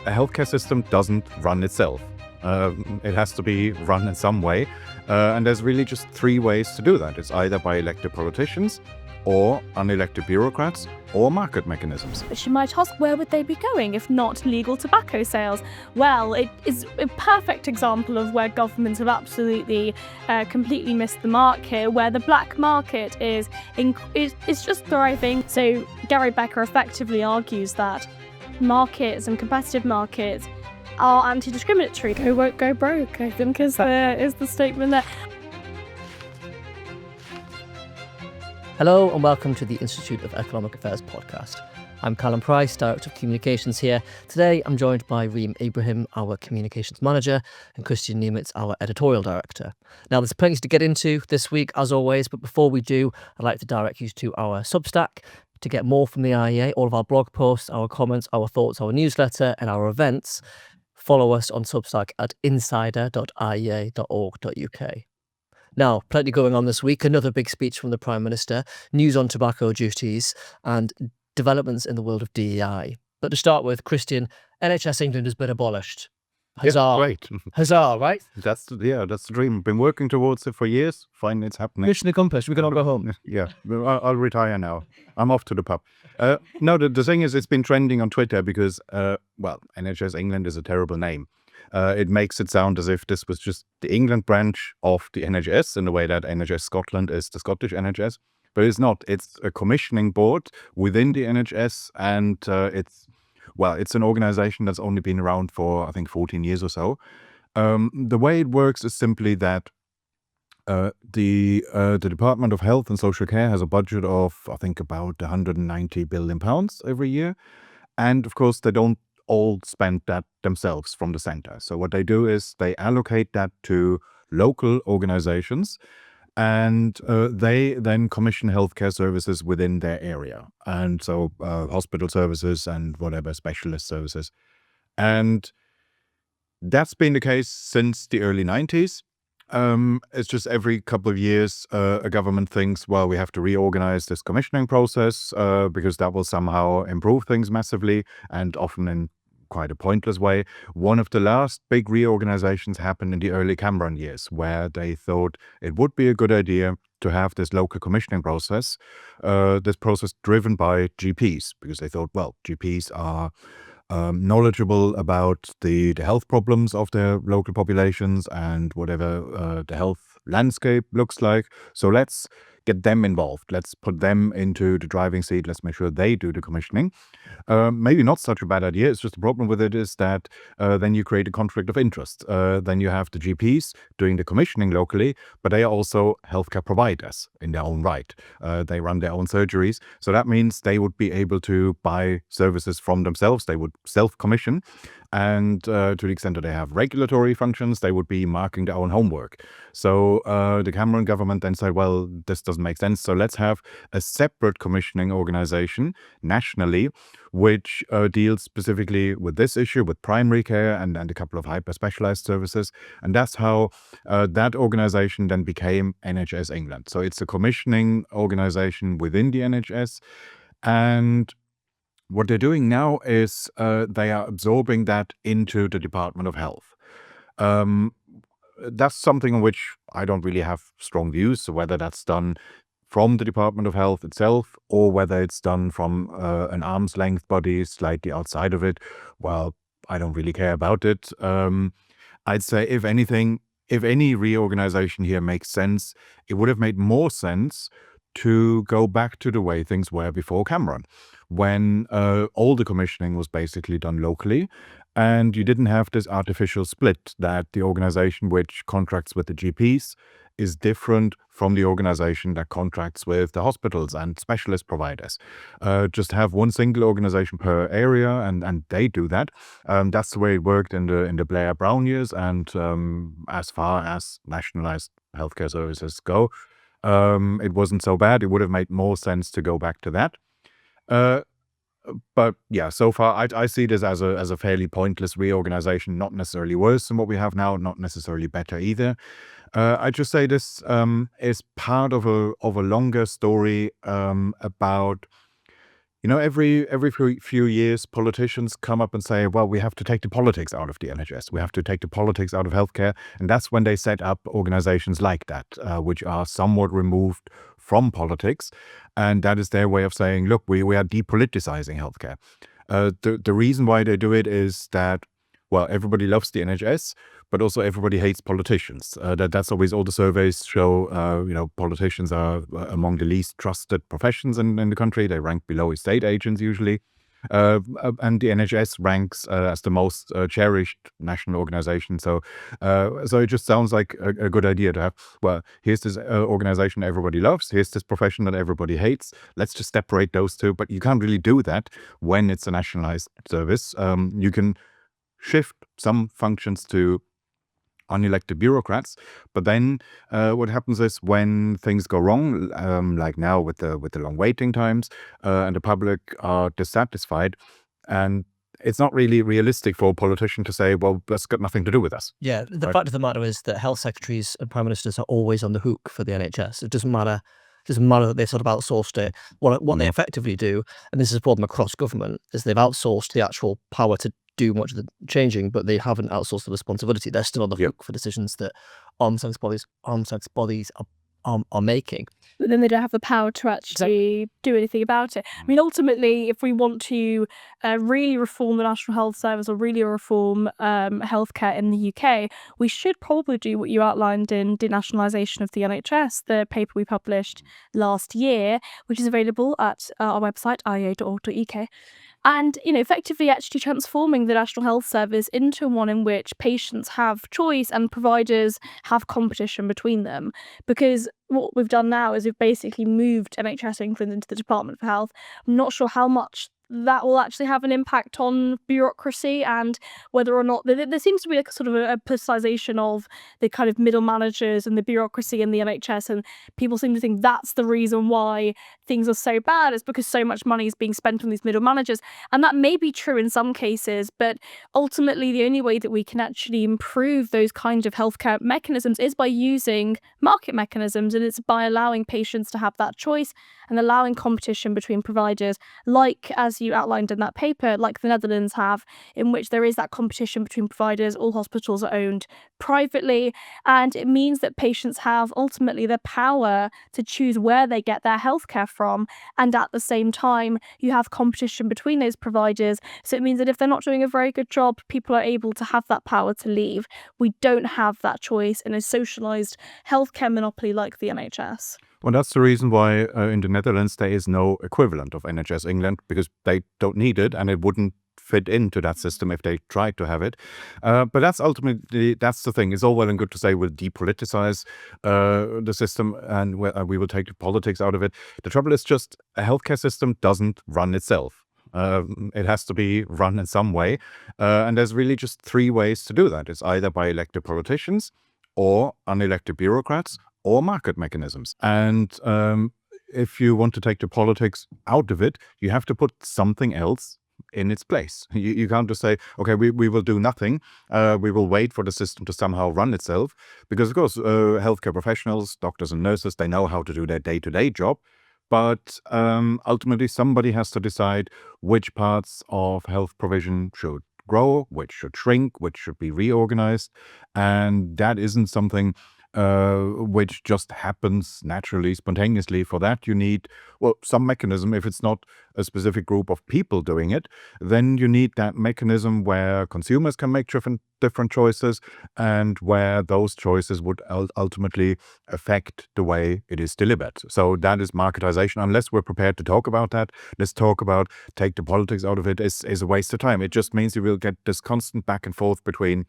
a healthcare system doesn't run itself. It has to be run in some way. And there's really just three ways to do that. It's either by elected politicians, or unelected bureaucrats, or market mechanisms. But you might ask, where would they be going if not legal tobacco sales? Well, it is a perfect example of where governments have absolutely completely missed the mark here, where the black market is just thriving. So Gary Becker effectively argues that markets and competitive markets are anti-discriminatory. Go woke, go broke, I think is the statement there. Hello and welcome to the Institute of Economic Affairs podcast. I'm Callum Price, Director of Communications here. Today I'm joined by Reem Ibrahim, our Communications Manager, and Kristian Niemietz, our Editorial Director. Now there's plenty to get into this week as always, but before we do, I'd like to direct you to our Substack to get more from the IEA, all of our blog posts, our comments, our thoughts, our newsletter and our events. Follow us on Substack at insider.iea.org.uk. Now, plenty going on this week. Another big speech from the Prime Minister, news on tobacco duties, and developments in the world of DEI. But to start with, Kristian, NHS England has been abolished. Huzzah. Yeah, great. Huzzah, right? That's the dream. Been working towards it for years. Finally, it's happening. Mission accomplished. We can all go home. Yeah, I'll retire now. I'm off to the pub. No, the thing is, it's been trending on Twitter because, NHS England is a terrible name. It makes it sound as if this was just the England branch of the NHS in the way that NHS Scotland is the Scottish NHS. But it's not. It's a commissioning board within the NHS, and it's an organisation that's only been around for, I think, 14 years or so. The way it works is simply that the Department of Health and Social Care has a budget of, I think, about £190 billion every year. And of course, they don't all spend that themselves from the center. So what they do is they allocate that to local organizations, and they then commission healthcare services within their area. And so hospital services and whatever specialist services. And that's been the case since the early 90s. It's just every couple of years, a government thinks, well, we have to reorganize this commissioning process because that will somehow improve things massively, and often in quite a pointless way. One of the last big reorganizations happened in the early Cameron years, where they thought it would be a good idea to have this local commissioning process, this process driven by GPs, because they thought, well, GPs are knowledgeable about the health problems of their local populations and whatever the health landscape looks like. So let's get them involved. Let's put them into the driving seat. Let's make sure they do the commissioning. Maybe not such a bad idea. It's just the problem with it is that then you create a conflict of interest. Then you have the GPs doing the commissioning locally, but they are also healthcare providers in their own right. They run their own surgeries. So that means they would be able to buy services from themselves. They would self-commission. And to the extent that they have regulatory functions, they would be marking their own homework. So the Cameron government then said, well, this doesn't make sense. So let's have a separate commissioning organization nationally, which deals specifically with this issue, with primary care and a couple of hyper-specialized services. And that's how that organization then became NHS England. So it's a commissioning organization within the NHS. And what they're doing now is they are absorbing that into the Department of Health. That's something on which I don't really have strong views. So whether that's done from the Department of Health itself or whether it's done from an arm's length body slightly outside of it, well, I don't really care about it. I'd say if anything, if any reorganization here makes sense, it would have made more sense to go back to the way things were before Cameron, when all the commissioning was basically done locally, and you didn't have this artificial split that the organization which contracts with the GPs is different from the organization that contracts with the hospitals and specialist providers. Just have one single organization per area, and they do that. That's the way it worked in the Blair-Brown years, and as far as nationalized healthcare services go, it wasn't so bad. It would have made more sense to go back to that. But yeah, so far I see this as a fairly pointless reorganization, not necessarily worse than what we have now, not necessarily better either. I just say this is part of a longer story about every few years, politicians come up and say, well, we have to take the politics out of the NHS. We have to take the politics out of healthcare. And that's when they set up organizations like that, which are somewhat removed from politics. And that is their way of saying, look, we are depoliticizing healthcare. The reason why they do it is that, well, everybody loves the NHS, but also everybody hates politicians. That's always all the surveys show. Politicians are among the least trusted professions in the country. They rank below estate agents usually. And the NHS ranks as the most cherished national organization. So it just sounds like a good idea to have, well, here's this organization everybody loves. Here's this profession that everybody hates. Let's just separate those two. But you can't really do that when it's a nationalized service. You can shift some functions to unelected bureaucrats, but then what happens is when things go wrong, like now with the long waiting times, and the public are dissatisfied, and it's not really realistic for a politician to say, well, that's got nothing to do with us. Yeah, the fact of the matter is that health secretaries and prime ministers are always on the hook for the NHS. It doesn't matter that they sort of outsourced it. What they effectively do, and this is a problem across government, is they've outsourced the actual power to do much of the changing, but they haven't outsourced the responsibility. They're still on the hook for decisions that arms length bodies are making. But then they don't have the power to actually do anything about it. I mean, ultimately, if we want to really reform the National Health Service or really reform healthcare in the UK, we should probably do what you outlined in Denationalisation of the NHS, the paper we published last year, which is available at our website, iea.org.uk. And, effectively actually transforming the National Health Service into one in which patients have choice and providers have competition between them. Because what we've done now is we've basically moved NHS England into the Department for Health. I'm not sure how much that will actually have an impact on bureaucracy and whether or not there seems to be like a sort of a politicization of the kind of middle managers and the bureaucracy in the NHS, and people seem to think that's the reason why things are so bad, is because so much money is being spent on these middle managers. And that may be true in some cases, but ultimately the only way that we can actually improve those kind of healthcare mechanisms is by using market mechanisms, and it's by allowing patients to have that choice and allowing competition between providers, like, as you outlined in that paper, like the Netherlands have, in which there is that competition between providers. All hospitals are owned privately, and it means that patients have ultimately the power to choose where they get their healthcare from, and at the same time you have competition between those providers. So it means that if they're not doing a very good job, people are able to have that power to leave. We don't have that choice in a socialised healthcare monopoly like the NHS. Well, that's the reason why in the Netherlands there is no equivalent of NHS England, because they don't need it and it wouldn't fit into that system if they tried to have it. But that's the thing. It's all well and good to say we'll depoliticize the system and we will take the politics out of it. The trouble is just a healthcare system doesn't run itself. It has to be run in some way. And there's really just three ways to do that. It's either by elected politicians or unelected bureaucrats or market mechanisms. And if you want to take the politics out of it, you have to put something else in its place. You can't just say, okay, we will do nothing. We will wait for the system to somehow run itself. Because, of course, healthcare professionals, doctors and nurses, they know how to do their day-to-day job. But ultimately, somebody has to decide which parts of health provision should grow, which should shrink, which should be reorganized. And that isn't something which just happens naturally, spontaneously. For that, you need, well, some mechanism. If it's not a specific group of people doing it, then you need that mechanism where consumers can make different choices and where those choices would ultimately affect the way it is delivered. So that is marketization. Unless we're prepared to talk about that, let's talk about take the politics out of it is a waste of time. It just means you will get this constant back and forth between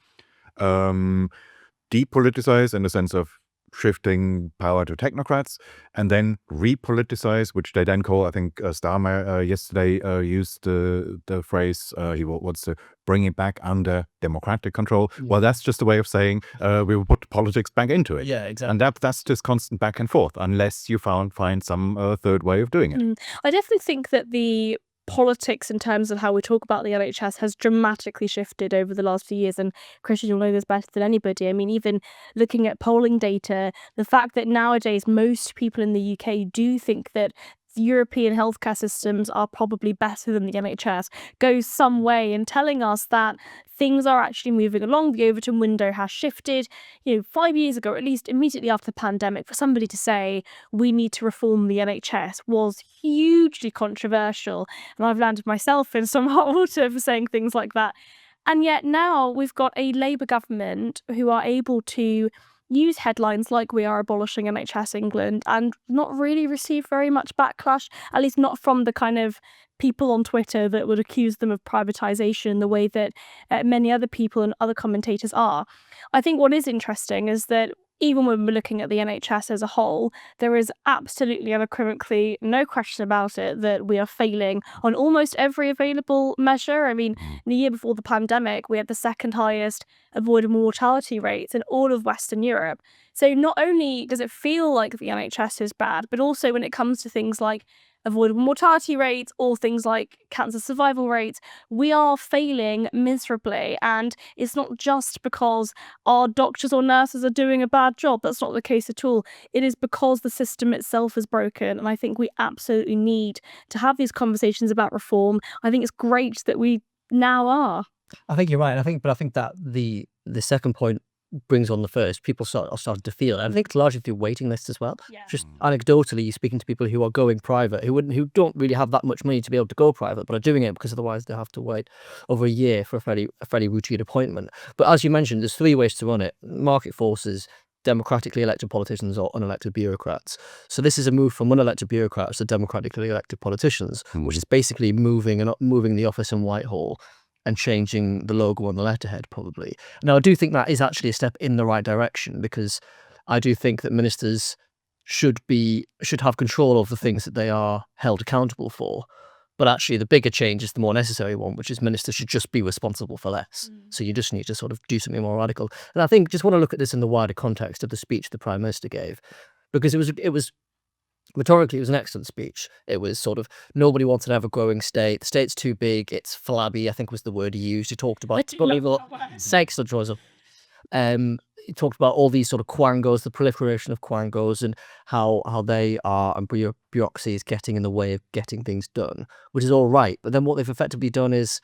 depoliticize in the sense of shifting power to technocrats, and then repoliticize, which they then call, I think Starmer yesterday used the phrase, he wants to bring it back under democratic control. Well, that's just a way of saying we will put politics back into it. Yeah, exactly. And that's just constant back and forth, unless you find some third way of doing it. I definitely think that the politics in terms of how we talk about the NHS has dramatically shifted over the last few years, and Kristian, you'll know this better than anybody. I mean, even looking at polling data, the fact that nowadays most people in the UK do think that the European healthcare systems are probably better than the NHS goes some way in telling us that things are actually moving along. The Overton window has shifted. 5 years ago, or at least immediately after the pandemic, for somebody to say we need to reform the NHS was hugely controversial. And I've landed myself in some hot water for saying things like that. And yet now we've got a Labour government who are able to use headlines like we are abolishing NHS England and not really receive very much backlash, at least not from the kind of people on Twitter that would accuse them of privatisation the way that many other people and other commentators are. I think what is interesting is that even when we're looking at the NHS as a whole, there is absolutely unequivocally no question about it that we are failing on almost every available measure. I mean, the year before the pandemic, we had the second highest avoidable mortality rates in all of Western Europe. So not only does it feel like the NHS is bad, but also when it comes to things like avoidable mortality rates or things like cancer survival rates, we are failing miserably. And it's not just because our doctors or nurses are doing a bad job. That's not the case at all. It is because the system itself is broken. And I think we absolutely need to have these conversations about reform. I think it's great that we now are. I think you're right. I think that the second point brings on the first. People are starting to feel it. I think it's largely through waiting lists as well. Yeah. Just anecdotally, you're speaking to people who are going private, who don't really have that much money to be able to go private, but are doing it because otherwise they have to wait over a year for a fairly routine appointment. But as you mentioned, there's three ways to run it: market forces, democratically elected politicians, or unelected bureaucrats. So this is a move from unelected bureaucrats to democratically elected politicians, which is basically moving the office in Whitehall and changing the logo on the letterhead, probably. Now, I do think that is actually a step in the right direction, because I do think that ministers should have control of the things that they are held accountable for. But actually, the bigger change is the more necessary one, which is ministers should just be responsible for less. So you just need to sort of do something more radical. And I think just want to look at this in the wider context of the speech the Prime Minister gave, because it was rhetorically, it was an excellent speech. It was sort of, nobody wants an ever-growing state. The state's too big. It's flabby, I think was the word he used. He talked about excellent choice of. He talked about all these sort of quangos, the proliferation of quangos, and how they are, and bureaucracy is getting in the way of getting things done, which is all right. But then what they've effectively done is,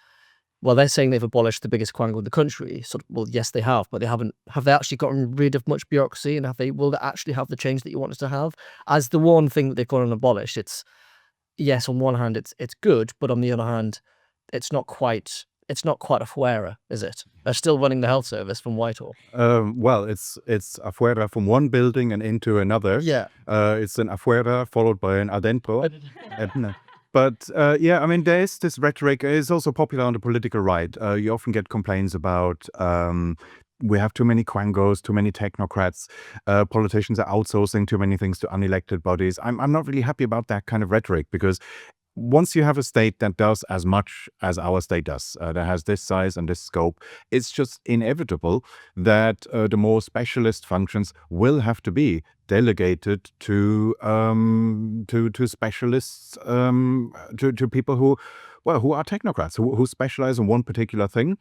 well, they're saying they've abolished the biggest quango in the country. Sort of, well, yes, they have, but they haven't. Have they actually gotten rid of much bureaucracy? And will they actually have the change that you want us to have? As the one thing that they've gone and abolished, it's, yes, on one hand, it's good, but on the other hand, it's not quite a fuera, is it? They're still running the health service from Whitehall. Well, it's afuera from one building and into another. Yeah. It's an afuera followed by an adentro. But I mean, there's this rhetoric. It's also popular on the political right. You often get complaints about we have too many quangos, too many technocrats. Politicians are outsourcing too many things to unelected bodies. I'm not really happy about that kind of rhetoric, because once you have a state that does as much as our state does, that has this size and this scope, it's just inevitable that the more specialist functions will have to be delegated to specialists, to people who are technocrats, who specialize in one particular thing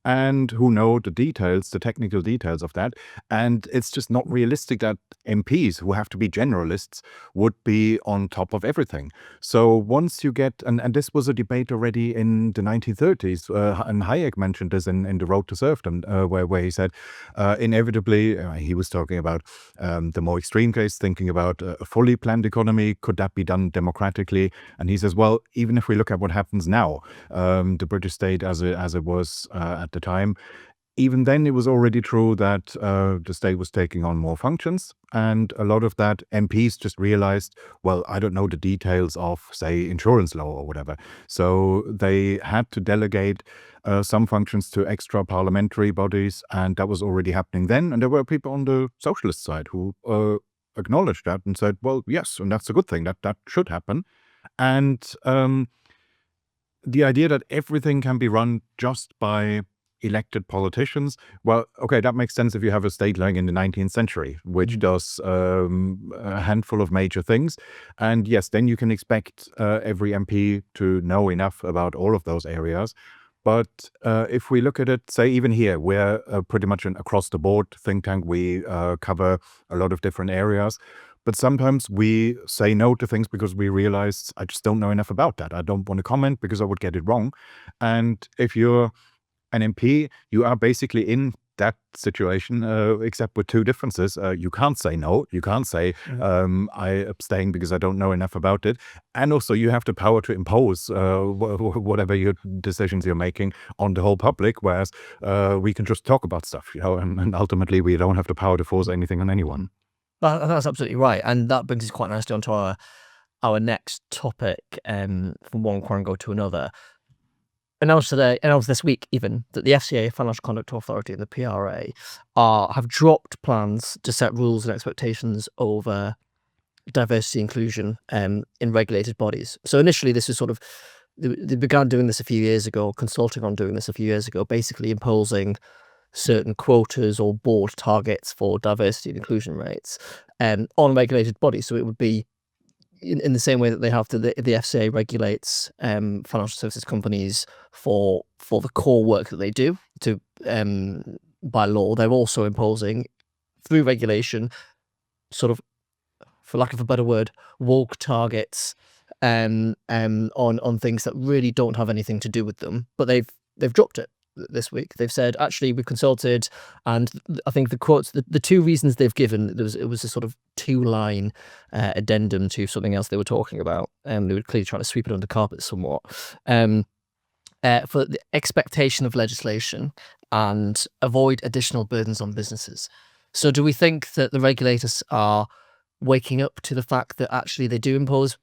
and who know the details, the technical details of that. And it's just not realistic that MPs, who have to be generalists, would be on top of everything. So once you get, and this was a debate already in the 1930s, and Hayek mentioned this in The Road to Serfdom, where he said, inevitably, he was talking about the more extreme case, thinking about a fully planned economy. Could that be done democratically? And he says, well, even if we look at what happens now, the British state as it was at the time, even then it was already true that the state was taking on more functions, and a lot of that MPs just realized, well, I don't know the details of, say, insurance law or whatever. So they had to delegate some functions to extra parliamentary bodies, and that was already happening then. And there were people on the socialist side who acknowledged that and said, well, yes, and that's a good thing, that should happen. And the idea that everything can be run just by elected politicians, well, okay, that makes sense if you have a state like in the 19th century, which does a handful of major things. And yes, then you can expect every MP to know enough about all of those areas. But if we look at it, say, even here, we're pretty much an across-the-board think tank. We cover a lot of different areas. But sometimes we say no to things because we realize I just don't know enough about that. I don't want to comment because I would get it wrong. And if you're an MP, you are basically in that situation, except with two differences. You can't say no. You can't say I abstain because I don't know enough about it. And also you have the power to impose whatever your decisions you're making on the whole public, whereas we can just talk about stuff, and ultimately we don't have the power to force anything on anyone. That's absolutely right. And that brings us quite nicely onto our next topic, from one quango to another. Announced this week even, that the FCA, Financial Conduct Authority, and the PRA have dropped plans to set rules and expectations over diversity inclusion in regulated bodies. So initially this was they began doing this a few years ago, consulting on doing this a few years ago, basically imposing certain quotas or board targets for diversity and inclusion rates on regulated bodies. So it would be in the same way that they have the FCA regulates financial services companies for the core work that they do by law. They're also imposing through regulation, sort of, for lack of a better word, woke targets on things that really don't have anything to do with them. But they've dropped it this week. They've said, actually, we've consulted, and I think the quotes, the two reasons they've given, it was a sort of 2-line addendum to something else they were talking about, and they were clearly trying to sweep it under the carpet somewhat, for the expectation of legislation and avoid additional burdens on businesses. So do we think that the regulators are waking up to the fact that actually they do impose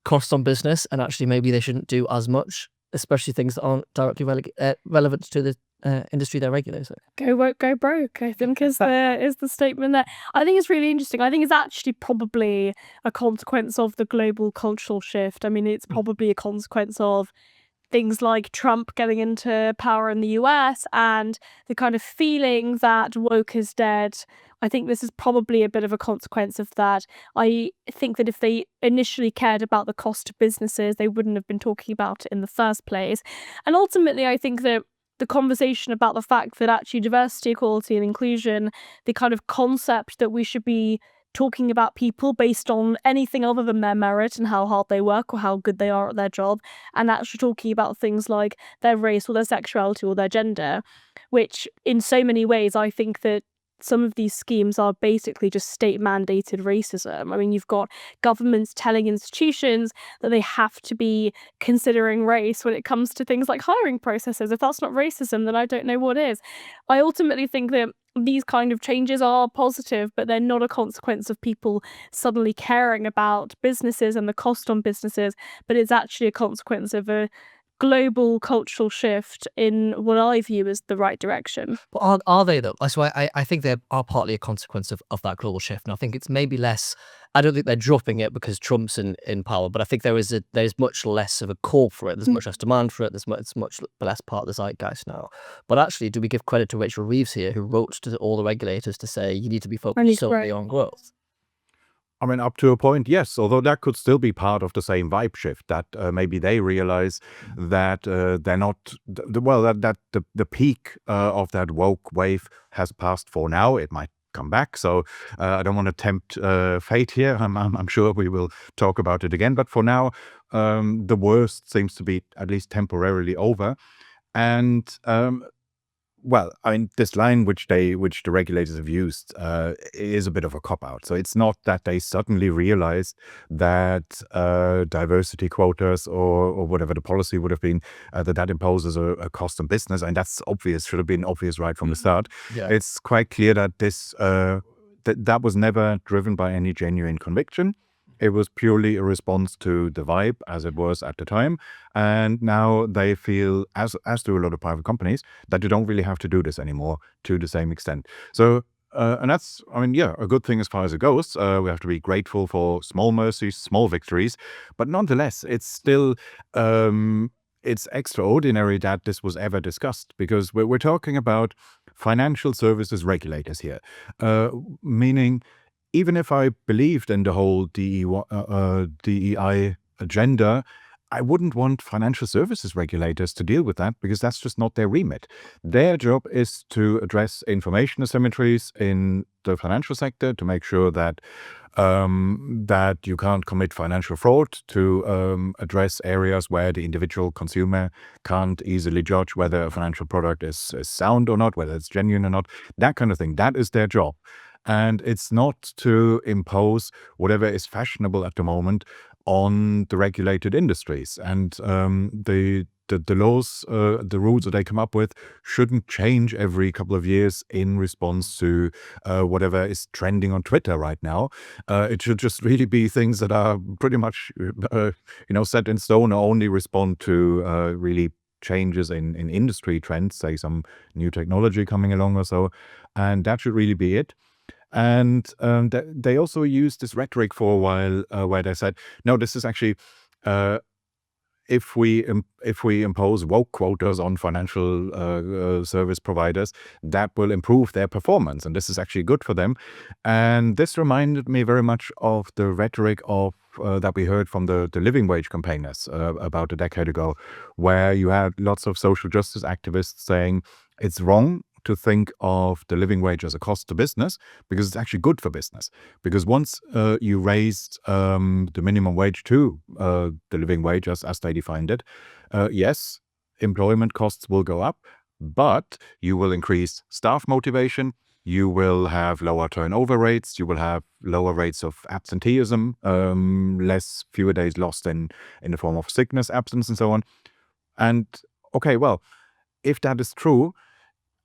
costs on business, and actually maybe they shouldn't do as much, especially things that aren't directly relevant to the industry they're regulating? Go woke, go broke, I think is the statement there. I think it's really interesting. I think it's actually probably a consequence of the global cultural shift. I mean, it's probably a consequence of things like Trump getting into power in the US and the kind of feeling that woke is dead. I think this is probably a bit of a consequence of that. I think that if they initially cared about the cost to businesses, they wouldn't have been talking about it in the first place. And ultimately, I think that the conversation about the fact that actually diversity, equality and inclusion, the kind of concept that we should be talking about people based on anything other than their merit and how hard they work or how good they are at their job, and actually talking about things like their race or their sexuality or their gender, which in so many ways I think that some of these schemes are basically just state-mandated racism. I mean, you've got governments telling institutions that they have to be considering race when it comes to things like hiring processes. If that's not racism, then I don't know what is. I ultimately think that these kind of changes are positive, but they're not a consequence of people suddenly caring about businesses and the cost on businesses, but it's actually a consequence of a global cultural shift in what I view as the right direction. But are they though? So I think they are partly a consequence of that global shift. And I think it's maybe less, I don't think they're dropping it because Trump's in power, but I think there's much less of a call for it. There's much less demand for it. It's much less part of the zeitgeist now. But actually, do we give credit to Rachel Reeves here, who wrote to all the regulators to say you need to be focused solely on growth? I mean, up to a point, yes, although that could still be part of the same vibe shift, that maybe they realize that they're not, that the peak of that woke wave has passed for now. It might come back, so I don't want to tempt fate here. I'm sure we will talk about it again, but for now, the worst seems to be at least temporarily over. And well, I mean, this line which the regulators have used is a bit of a cop-out. So it's not that they suddenly realized that diversity quotas or whatever the policy would have been, that imposes a cost on business. And that's obvious, should have been obvious right from the start. Yeah. It's quite clear that this that was never driven by any genuine conviction. It was purely a response to the vibe as it was at the time. And now they feel, as do a lot of private companies, that they don't really have to do this anymore to the same extent. So, and that's, I mean, yeah, a good thing as far as it goes. We have to be grateful for small mercies, small victories. But nonetheless, it's still, it's extraordinary that this was ever discussed, because we're talking about financial services regulators here, meaning, even if I believed in the whole DEI agenda, I wouldn't want financial services regulators to deal with that, because that's just not their remit. Their job is to address information asymmetries in the financial sector, to make sure that that you can't commit financial fraud, to address areas where the individual consumer can't easily judge whether a financial product is sound or not, whether it's genuine or not, that kind of thing. That is their job. And it's not to impose whatever is fashionable at the moment on the regulated industries. And the laws, the rules that they come up with shouldn't change every couple of years in response to whatever is trending on Twitter right now. It should just really be things that are pretty much, set in stone, or only respond to really changes in industry trends, say some new technology coming along or so. And that should really be it. And they also used this rhetoric for a while where they said, no, this is actually, if we impose woke quotas on financial service providers, that will improve their performance, and this is actually good for them. And this reminded me very much of the rhetoric of that we heard from the living wage campaigners about a decade ago, where you had lots of social justice activists saying it's wrong to think of the living wage as a cost to business, because it's actually good for business. Because once you raised the minimum wage to the living wage as they defined it, yes, employment costs will go up, but you will increase staff motivation, you will have lower turnover rates, you will have lower rates of absenteeism, fewer days lost in the form of sickness, absence, and so on. And okay, well, if that is true,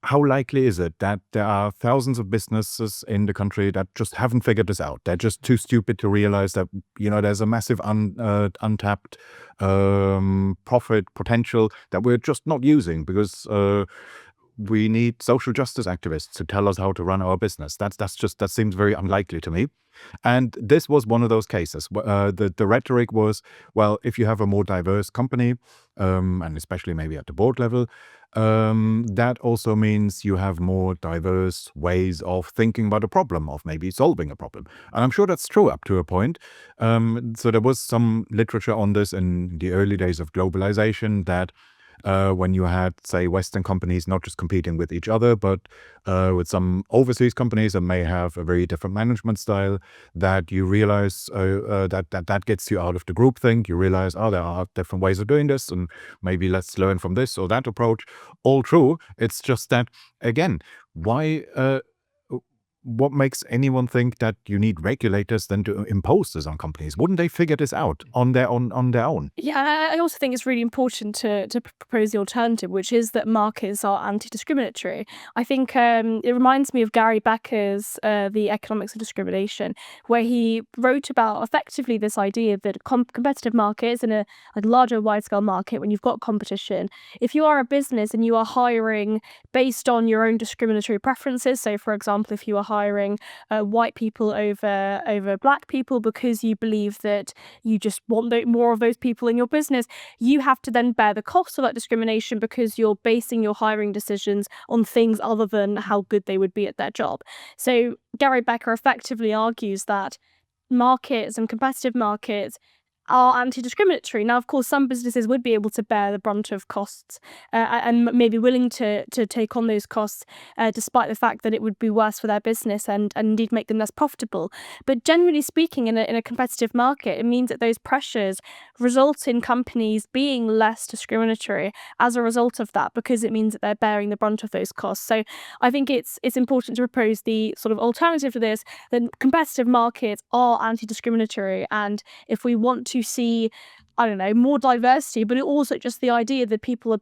how likely is it that there are thousands of businesses in the country that just haven't figured this out? They're just too stupid to realize that, there's a massive untapped profit potential that we're just not using, because we need social justice activists to tell us how to run our business. That seems very unlikely to me. And this was one of those cases. The rhetoric was, well, if you have a more diverse company, and especially maybe at the board level, that also means you have more diverse ways of thinking about a problem, of maybe solving a problem. And I'm sure that's true up to a point. So there was some literature on this in the early days of globalization, that when you had, say, Western companies not just competing with each other, but with some overseas companies that may have a very different management style, that you realize that gets you out of the groupthink. You realize, there are different ways of doing this, and maybe let's learn from this or that approach. All true. It's just that, again, why... what makes anyone think that you need regulators then to impose this on companies? Wouldn't they figure this out on their own? Yeah, I also think it's really important to propose the alternative, which is that markets are anti-discriminatory. I think it reminds me of Gary Becker's The Economics of Discrimination, where he wrote about effectively this idea that competitive markets in a larger, wide-scale market, when you've got competition, if you are a business and you are hiring based on your own discriminatory preferences, so for example, if you are hiring white people over black people because you believe that you just want more of those people in your business, you have to then bear the cost of that discrimination, because you're basing your hiring decisions on things other than how good they would be at their job. So Gary Becker effectively argues that markets and competitive markets are anti-discriminatory. Now, of course, some businesses would be able to bear the brunt of costs and may be willing to take on those costs despite the fact that it would be worse for their business and indeed make them less profitable. But generally speaking, in a competitive market, it means that those pressures result in companies being less discriminatory as a result of that, because it means that they're bearing the brunt of those costs. So I think it's important to propose the sort of alternative to this, that competitive markets are anti-discriminatory, and if we want to see, more diversity, but also just the idea that people are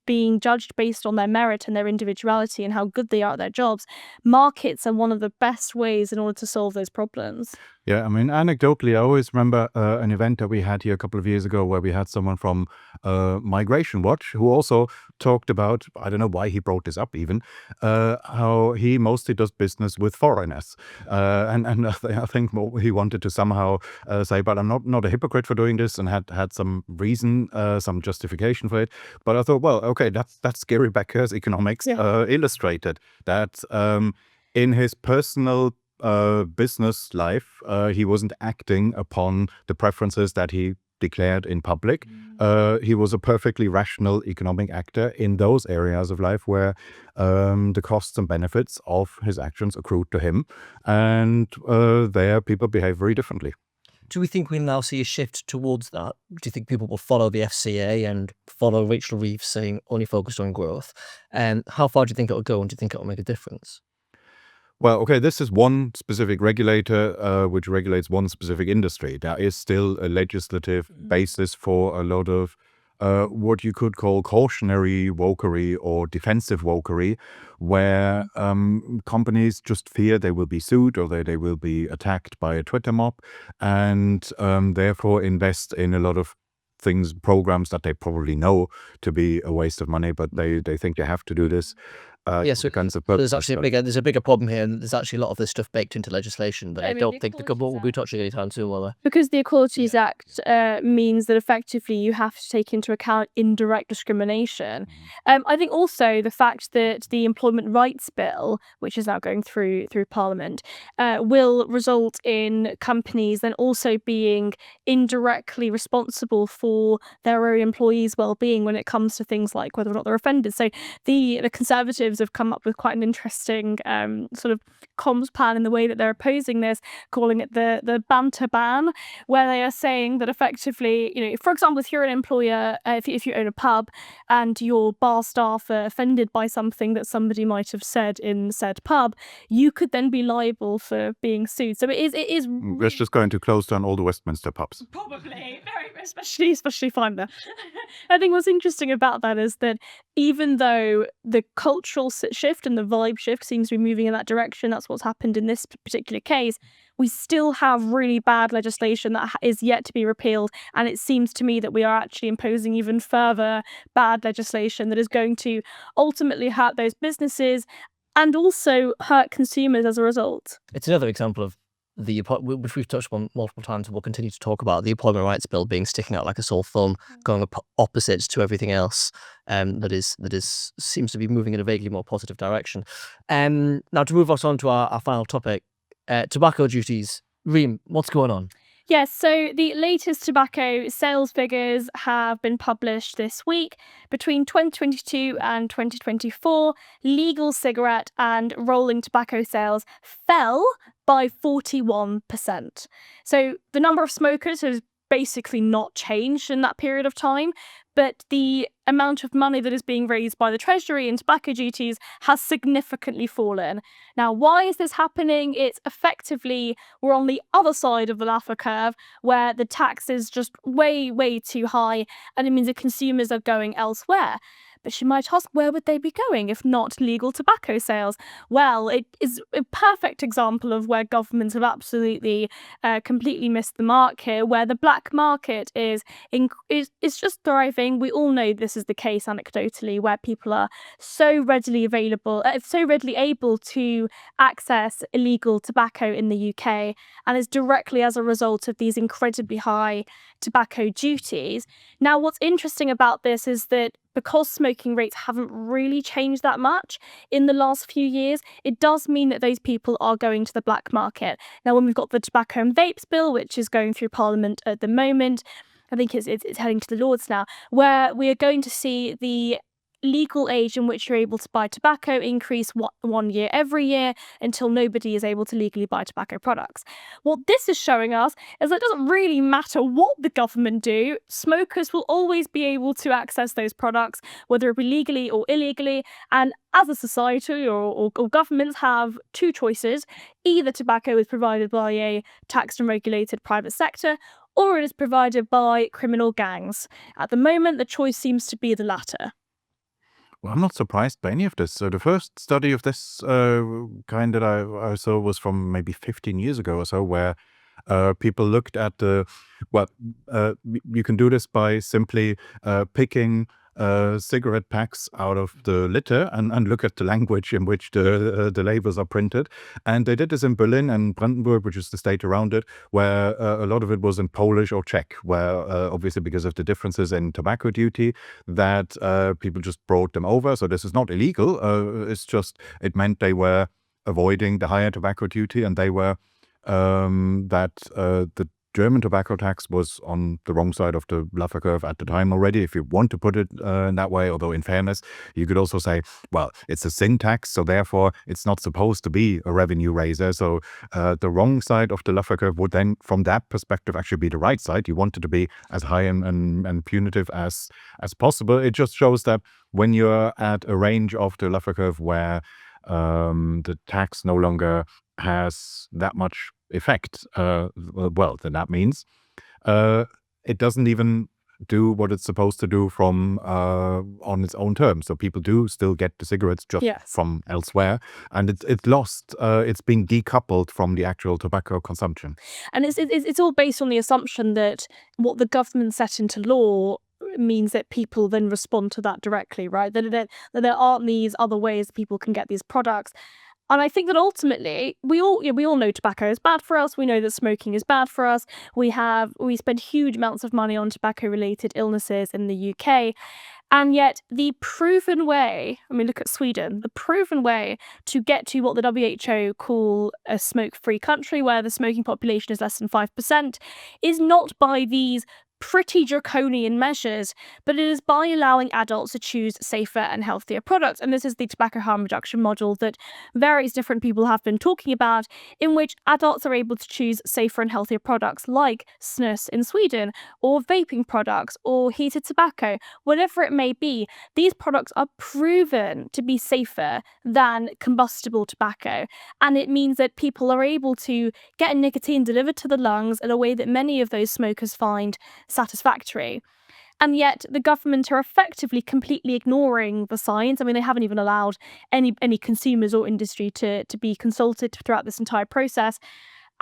being judged based on their merit and their individuality and how good they are at their jobs, markets are one of the best ways in order to solve those problems. Yeah, I mean, anecdotally, I always remember an event that we had here a couple of years ago where we had someone from Migration Watch who also talked about, I don't know why he brought this up even, how he mostly does business with foreigners. And I think he wanted to somehow say, but I'm not a hypocrite for doing this, and had some reason, some justification for it. But I thought, well, okay, that's Gary Becker's Economics Illustrated. That in his personal business life, he wasn't acting upon the preferences that he declared in public. He was a perfectly rational economic actor in those areas of life where the costs and benefits of his actions accrued to him. And there people behave very differently. Do we think we'll now see a shift towards that? Do you think people will follow the FCA and follow Rachel Reeves saying only focused on growth? And how far do you think it'll go, and do you think it'll make a difference? Well, okay, this is one specific regulator which regulates one specific industry. There is still a legislative basis for a lot of what you could call cautionary wokery or defensive wokery, where companies just fear they will be sued or they will be attacked by a Twitter mob, and therefore invest in a lot of programs that they probably know to be a waste of money, but they think they have to do this. So there's actually there's a bigger problem here, and there's actually a lot of this stuff baked into legislation that I don't think the government will be touching anytime soon, will they? Because the Equalities Act means that effectively you have to take into account indirect discrimination. I think also the fact that the Employment Rights Bill, which is now going through Parliament, will result in companies then also being indirectly responsible for their own employees' well-being when it comes to things like whether or not they're offended. So the Conservatives have come up with quite an interesting sort of comms plan in the way that they're opposing this, calling it the banter ban, where they are saying that effectively, for example, if you're an employer, if you own a pub and your bar staff are offended by something that somebody might have said in said pub, you could then be liable for being sued. So it is. We're just going to close down all the Westminster pubs. Probably, especially fine there. I think what's interesting about that is that even though the cultural shift and the vibe shift seems to be moving in that direction, that's what's happened in this particular case, we still have really bad legislation that is yet to be repealed, and it seems to me that we are actually imposing even further bad legislation that is going to ultimately hurt those businesses and also hurt consumers as a result. It's another example of which we've touched on multiple times and we'll continue to talk about, the Employment Rights Bill sticking out like a sore thumb, going opposite to everything else that seems to be moving in a vaguely more positive direction. Now to move us on to our final topic, tobacco duties. Reem, what's going on? Yes, so the latest tobacco sales figures have been published this week. Between 2022 and 2024, legal cigarette and rolling tobacco sales fell by 41%. So the number of smokers has basically not changed in that period of time, but the amount of money that is being raised by the Treasury in tobacco duties has significantly fallen. Now, why is this happening? It's effectively, we're on the other side of the Laffer curve where the tax is just way, way too high, and it means that consumers are going elsewhere. But you might ask, where would they be going if not legal tobacco sales? Well, it is a perfect example of where governments have absolutely completely missed the mark here, where the black market is just thriving. We all know this is the case anecdotally, where people are so readily able to access illegal tobacco in the UK, and it's directly as a result of these incredibly high tobacco duties. Now, what's interesting about this is that because smoking rates haven't really changed that much in the last few years, it does mean that those people are going to the black market. Now, when we've got the Tobacco and Vapes Bill, which is going through Parliament at the moment, I think it's heading to the Lords now, where we are going to see the legal age in which you're able to buy tobacco increase 1 year every year until nobody is able to legally buy tobacco products. What this is showing us is that it doesn't really matter what the government do, smokers will always be able to access those products, whether it be legally or illegally, and as a society or governments have two choices. Either tobacco is provided by a taxed and regulated private sector, or it is provided by criminal gangs. At the moment, the choice seems to be the latter. Well, I'm not surprised by any of this. So the first study of this kind that I saw was from maybe 15 years ago or so, where people looked at you can do this by simply picking cigarette packs out of the litter and look at the language in which the labels are printed. And they did this in Berlin and Brandenburg, which is the state around it, where a lot of it was in Polish or Czech, where obviously because of the differences in tobacco duty, that people just brought them over. So this is not illegal. It's just, it meant they were avoiding the higher tobacco duty, and they were the German tobacco tax was on the wrong side of the Laffer curve at the time already, if you want to put it in that way. Although in fairness, you could also say, well, it's a sin tax, so therefore it's not supposed to be a revenue raiser. So the wrong side of the Laffer curve would then, from that perspective, actually be the right side. You want it to be as high and punitive as possible. It just shows that when you're at a range of the Laffer curve where the tax no longer has that much effect, well, then that means it doesn't even do what it's supposed to do from on its own terms. So people do still get the cigarettes just from elsewhere, and it's lost. It's been decoupled from the actual tobacco consumption. And it's all based on the assumption that what the government set into law means that people then respond to that directly, right? That there aren't these other ways people can get these products. And I think that ultimately, we all know tobacco is bad for us. We know that smoking is bad for us. We spend huge amounts of money on tobacco-related illnesses in the UK. And yet the proven way, look at Sweden, the proven way to get to what the WHO call a smoke-free country, where the smoking population is less than 5%, is not by these pretty draconian measures, but it is by allowing adults to choose safer and healthier products. And this is the tobacco harm reduction model that various different people have been talking about, in which adults are able to choose safer and healthier products like snus in Sweden, or vaping products, or heated tobacco, whatever it may be. These products are proven to be safer than combustible tobacco. And it means that people are able to get nicotine delivered to the lungs in a way that many of those smokers find satisfactory. And yet the government are effectively completely ignoring the science. They haven't even allowed any consumers or industry to be consulted throughout this entire process.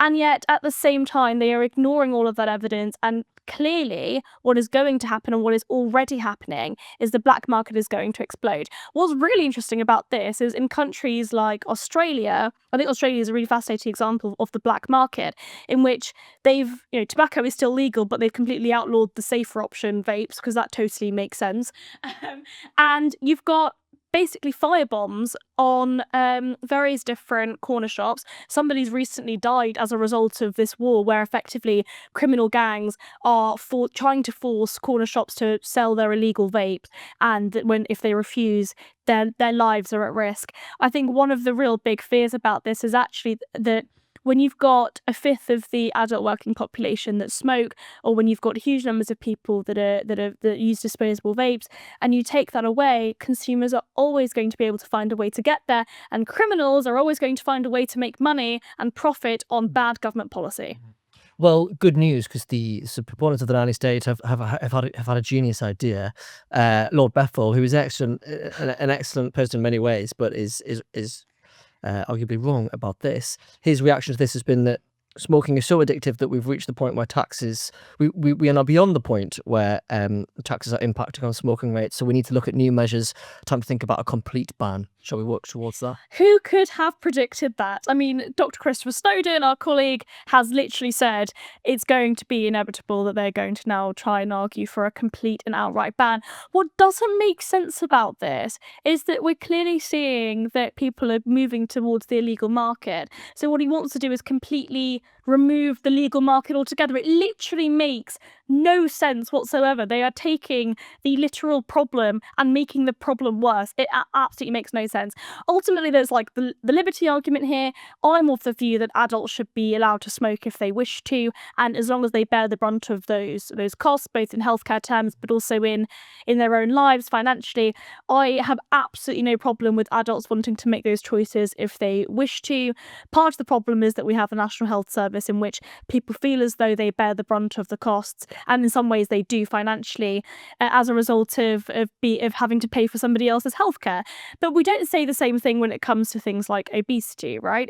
And yet at the same time, they are ignoring all of that evidence. And clearly what is going to happen, and what is already happening, is the black market is going to explode. What's really interesting about this is in countries like Australia, I think Australia is a really fascinating example of the black market, in which tobacco is still legal, but they've completely outlawed the safer option, vapes, because that totally makes sense. And you've got basically firebombs on various different corner shops. Somebody's recently died as a result of this war, where effectively criminal gangs are trying to force corner shops to sell their illegal vapes, and if they refuse, their lives are at risk. I think one of the real big fears about this is actually that when you've got a fifth of the adult working population that smoke, or when you've got huge numbers of people that use disposable vapes, and you take that away, consumers are always going to be able to find a way to get there, and criminals are always going to find a way to make money and profit on bad government policy. Well, good news, because the proponents of the nanny state have had a genius idea. Lord Bethell, who is an excellent person in many ways, but is arguably wrong about this. His reaction to this has been that smoking is so addictive that we've reached the point where taxes, we are now beyond the point where taxes are impacting on smoking rates. So we need to look at new measures. Time to think about a complete ban. Shall we work towards that? Who could have predicted that? Dr. Christopher Snowdon, our colleague, has literally said it's going to be inevitable that they're going to now try and argue for a complete and outright ban. What doesn't make sense about this is that we're clearly seeing that people are moving towards the illegal market. So what he wants to do is completely remove the legal market altogether. It literally makes no sense whatsoever. They are taking the literal problem and making the problem worse. It absolutely makes no sense. Ultimately, there's the liberty argument here. I'm of the view that adults should be allowed to smoke if they wish to, and as long as they bear the brunt of those costs, both in healthcare terms but also in their own lives financially. I have absolutely no problem with adults wanting to make those choices if they wish to. Part of the problem is that we have a National Health Service in which people feel as though they bear the brunt of the costs, and in some ways they do financially, as a result of having to pay for somebody else's healthcare. But we don't say the same thing when it comes to things like obesity, right?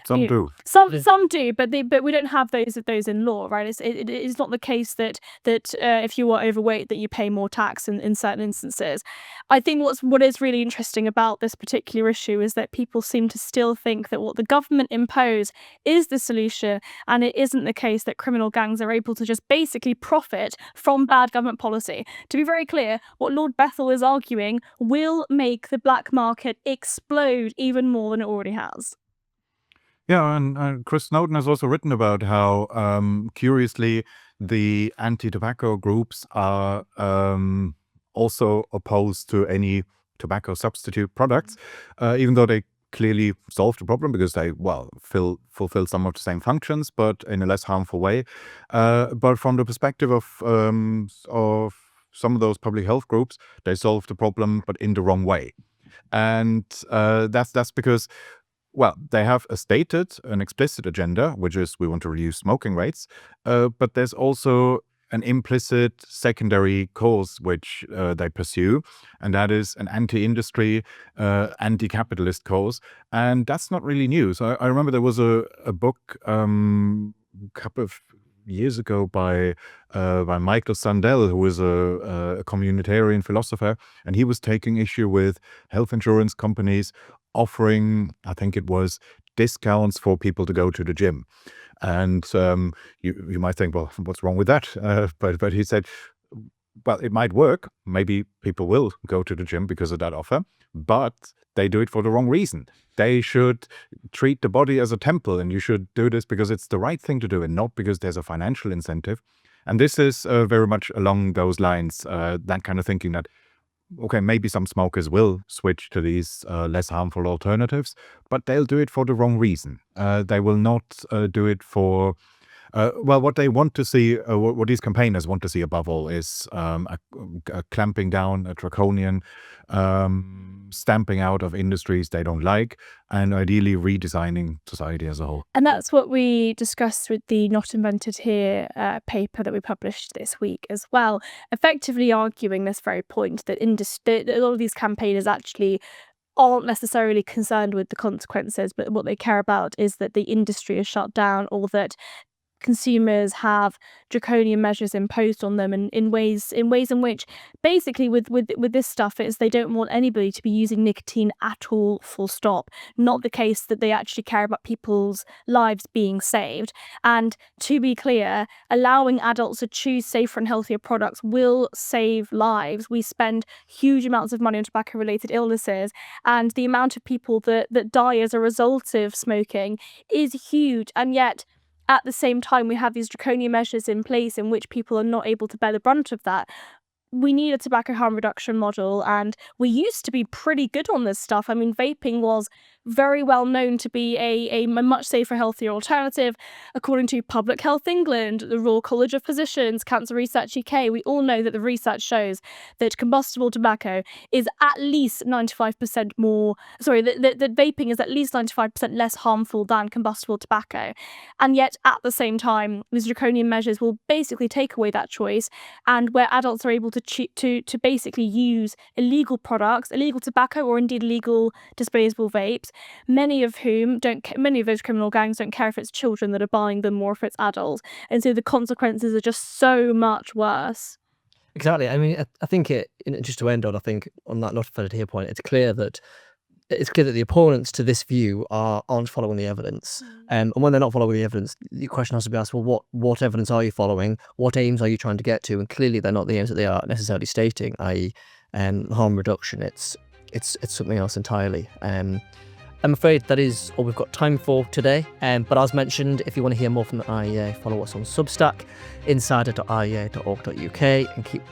Some do. Some do, but we don't have those in law, right? It's not the case that if you are overweight that you pay more tax in certain instances. I think what is really interesting about this particular issue is that people seem to still think that what the government impose is the solution, and it isn't the case that criminal gangs are able to just basically profit from bad government policy. To be very clear, what Lord Bethell is arguing will make the black market explode even more than it already has. Yeah, and Chris Snowden has also written about how, curiously, the anti-tobacco groups are also opposed to any tobacco substitute products, even though they clearly solve the problem because they, well, fulfill some of the same functions, but in a less harmful way. But from the perspective of some of those public health groups, they solve the problem, but in the wrong way. And that's because, well, they have an explicit agenda, which is we want to reduce smoking rates, but there's also an implicit secondary cause which they pursue, and that is an anti-industry, anti-capitalist cause, and that's not really new. So I remember there was a book a couple of years ago by Michael Sandel, who is a communitarian philosopher, and he was taking issue with health insurance companies offering, I think it was, discounts for people to go to the gym. And you might think, well, what's wrong with that? But he said, well, it might work. Maybe people will go to the gym because of that offer, but they do it for the wrong reason. They should treat the body as a temple, and you should do this because it's the right thing to do and not because there's a financial incentive. And this is very much along those lines, that kind of thinking that, okay, maybe some smokers will switch to these less harmful alternatives, but they'll do it for the wrong reason. They will not do it for, well, what they want to see, what these campaigners want to see above all is a clamping down, a draconian stamping out of industries they don't like, and ideally redesigning society as a whole. And that's what we discussed with the Not Invented Here paper that we published this week as well, effectively arguing this very point that a lot of these campaigners actually aren't necessarily concerned with the consequences, but what they care about is that the industry is shut down, or that consumers have draconian measures imposed on them, and in ways in which basically with this stuff is they don't want anybody to be using nicotine at all, full stop. Not the case that they actually care about people's lives being saved. And to be clear, allowing adults to choose safer and healthier products will save lives. We spend huge amounts of money on tobacco related illnesses, and the amount of people that die as a result of smoking is huge. And yet at the same time, we have these draconian measures in place in which people are not able to bear the brunt of that. We need a tobacco harm reduction model, and we used to be pretty good on this stuff. I mean, vaping was very well known to be a much safer, healthier alternative. According to Public Health England, the Royal College of Physicians, Cancer Research UK, we all know that the research shows that combustible tobacco is at least 95% more, that vaping is at least 95% less harmful than combustible tobacco. And yet, at the same time, these draconian measures will basically take away that choice, and where adults are able to basically use illegal products, illegal tobacco, or indeed illegal disposable vapes, many of those criminal gangs don't care if it's children that are buying them or if it's adults, and so the consequences are just so much worse. Exactly. I mean, I think just to end on, I think on that Not Invented Here point, it's clear that the opponents to this view aren't following the evidence. And when they're not following the evidence, the question has to be asked, well, what evidence are you following? What aims are you trying to get to? And clearly they're not the aims that they are necessarily stating, i.e. harm reduction. It's something else entirely. I'm afraid that is all we've got time for today. But as mentioned, if you want to hear more from the IEA, follow us on Substack, insider.iea.org.uk, and keep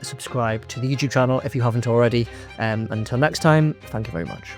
subscribe to the YouTube channel if you haven't already. Until next time, thank you very much.